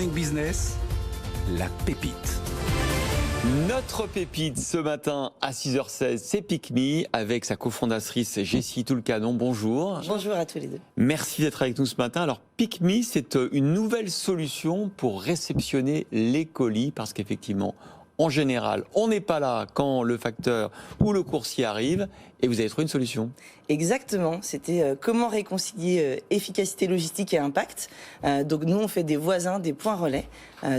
Morning Business, la pépite. Notre pépite ce matin à 6h16, c'est Pick Me avec sa cofondatrice Jessie Toulcanon. Bonjour. Bonjour à tous les deux. Merci d'être avec nous ce matin. Alors Pick Me, c'est une nouvelle solution pour réceptionner les colis parce qu'effectivement, en général, on n'est pas là quand le facteur ou le coursier arrive et vous avez trouvé une solution. Exactement, c'était comment réconcilier efficacité logistique et impact. Donc nous, on fait des voisins, des points relais.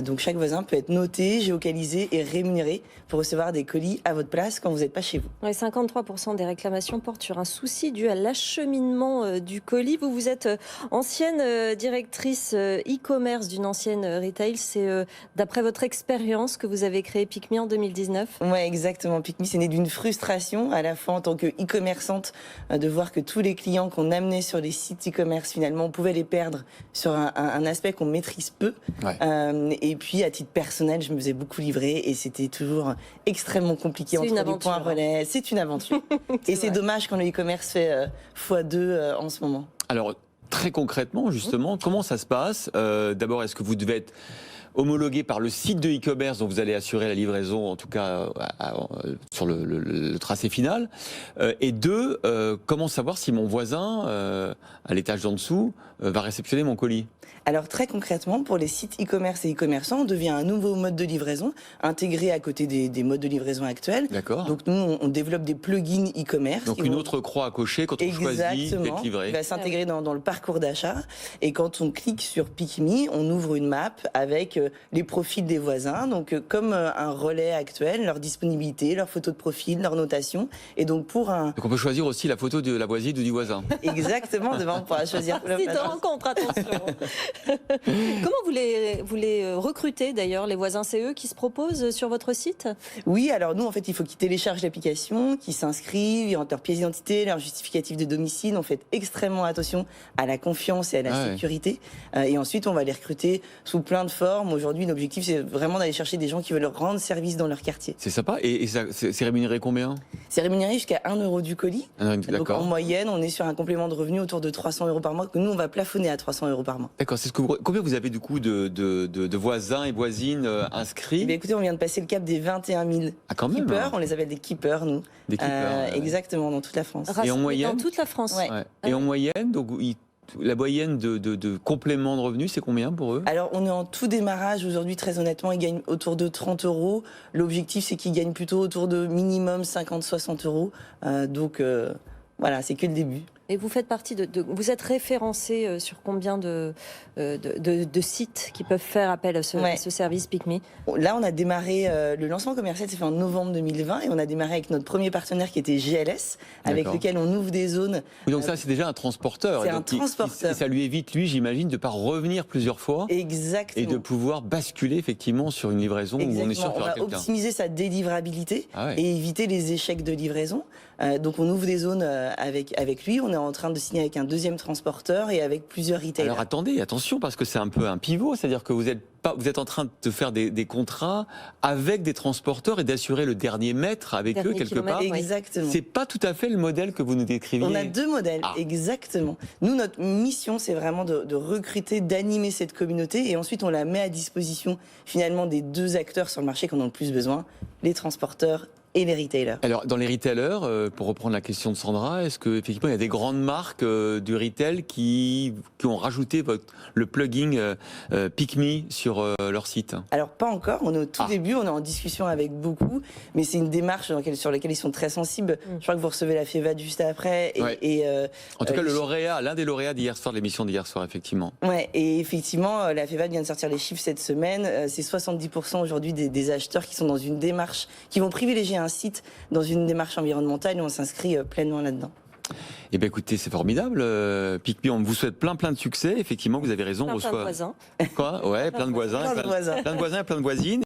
Donc chaque voisin peut être noté, géocalisé et rémunéré pour recevoir des colis à votre place quand vous n'êtes pas chez vous. Ouais, 53% des réclamations portent sur un souci dû à l'acheminement du colis. Vous êtes ancienne directrice e-commerce d'une ancienne retail. C'est d'après votre expérience que vous avez créé Pick Me en 2019 ? Ouais, exactement. Pick Me, c'est né d'une frustration à la fois en tant que e-commerçante de voir que tous les clients qu'on amenait sur les sites e-commerce, finalement, on pouvait les perdre sur un aspect qu'on maîtrise peu. Ouais. Et puis, à titre personnel, je me faisais beaucoup livrer et c'était toujours extrêmement compliqué entre les points relais. C'est une aventure. Et c'est dommage quand le e-commerce fait x2 en ce moment. Alors très concrètement, justement, comment ça se passe ? D'abord, est-ce que vous devez être homologué par le site de e-commerce dont vous allez assurer la livraison, en tout cas sur le tracé final. Et deux, comment savoir si mon voisin, à l'étage d'en dessous, va réceptionner mon colis ? Alors très concrètement, pour les sites e-commerce et e-commerçants, on devient un nouveau mode de livraison intégré à côté des modes de livraison actuels. D'accord. Donc nous, on développe des plugins e-commerce. Donc une autre croix à cocher quand on choisit d'être livré. Il va s'intégrer dans le parcours d'achat. Et quand on clique sur Pick Me, on ouvre une map avec les profils des voisins. Donc comme un relais actuel, leur disponibilité, leur photo de profil, leur notation. Et donc pour un... Donc on peut choisir aussi la photo de la voisine ou du voisin. Exactement, devant on pourra choisir. Site de rencontre, attention. Comment vous les recrutez d'ailleurs, les voisins? C'est eux qui se proposent sur votre site? Oui, alors nous en fait il faut qu'ils téléchargent l'application, qu'ils s'inscrivent, ils ont leur pièce d'identité, leur justificatif de domicile. On fait extrêmement attention à la confiance et à la sécurité. Et ensuite on va les recruter sous plein de formes. Aujourd'hui l'objectif c'est vraiment d'aller chercher des gens qui veulent leur rendre service dans leur quartier. C'est sympa. Et c'est rémunéré combien? C'est rémunéré jusqu'à 1 euro du colis. Donc en D'accord. moyenne on est sur un complément de revenu autour de 300 euros par mois, que nous on va plafonner à 300 euros par mois. D'accord. C'est ce que combien vous avez du coup de voisins et voisines inscrits? Eh bien, écoutez, on vient de passer le cap des 21 000 quand même, keepers. hein. On les appelle des keepers, nous. Des keepers, Exactement, dans toute la France. Et en moyenne? Dans toute la France. Ouais. Ouais. Et en moyenne, donc la moyenne de complément de revenus, c'est combien pour eux? Alors, on est en tout démarrage aujourd'hui, très honnêtement, ils gagnent autour de 30 euros. L'objectif, c'est qu'ils gagnent plutôt autour de minimum 50-60 euros. Donc, voilà, c'est que le début. Et vous faites partie vous êtes référencé sur combien de sites qui peuvent faire appel à ce service Pick Me? Là, on a démarré, le lancement commercial s'est fait en novembre 2020 et on a démarré avec notre premier partenaire qui était GLS, avec lequel on ouvre des zones. Oui, donc ça, c'est déjà un transporteur. C'est un transporteur. Et ça lui évite, lui, j'imagine, de ne pas revenir plusieurs fois. Exactement. Et de pouvoir basculer effectivement sur une livraison où on est sûr qu'il y aura on va quelqu'un. optimiser sa délivrabilité et éviter les échecs de livraison. Donc on ouvre des zones avec lui. On est en train de signer avec un deuxième transporteur et avec plusieurs retailers. Alors attendez, attention, parce que c'est un peu un pivot, c'est-à-dire que vous êtes en train de faire des contrats avec des transporteurs et d'assurer le dernier mètre avec eux quelque part. Exactement. C'est pas tout à fait le modèle que vous nous décriviez. On a deux modèles, exactement. Nous, notre mission, c'est vraiment de recruter, d'animer cette communauté et ensuite on la met à disposition finalement des deux acteurs sur le marché qui en ont le plus besoin, les transporteurs et les retailers. Alors, dans les retailers, pour reprendre la question de Sandra, est-ce qu'effectivement il y a des grandes marques du retail qui ont rajouté le plugin Pick Me sur leur site? Alors, pas encore. On est au tout début, on est en discussion avec beaucoup, mais c'est une démarche sur laquelle ils sont très sensibles. Je crois que vous recevez la FEVAD juste après. En tout cas, l'un des lauréats d'hier soir, de l'émission d'hier soir, effectivement. Ouais, et effectivement, la FEVAD vient de sortir les chiffres cette semaine. C'est 70% aujourd'hui des acheteurs qui sont dans une démarche, qui vont privilégier un site dans une démarche environnementale et on s'inscrit pleinement là-dedans. Eh bien écoutez, c'est formidable. Pick Me, on vous souhaite plein de succès. Effectivement, vous avez raison. Plein de voisins. Quoi? Ouais, plein de voisins. Plein de voisins. Plein de voisins et plein de voisines.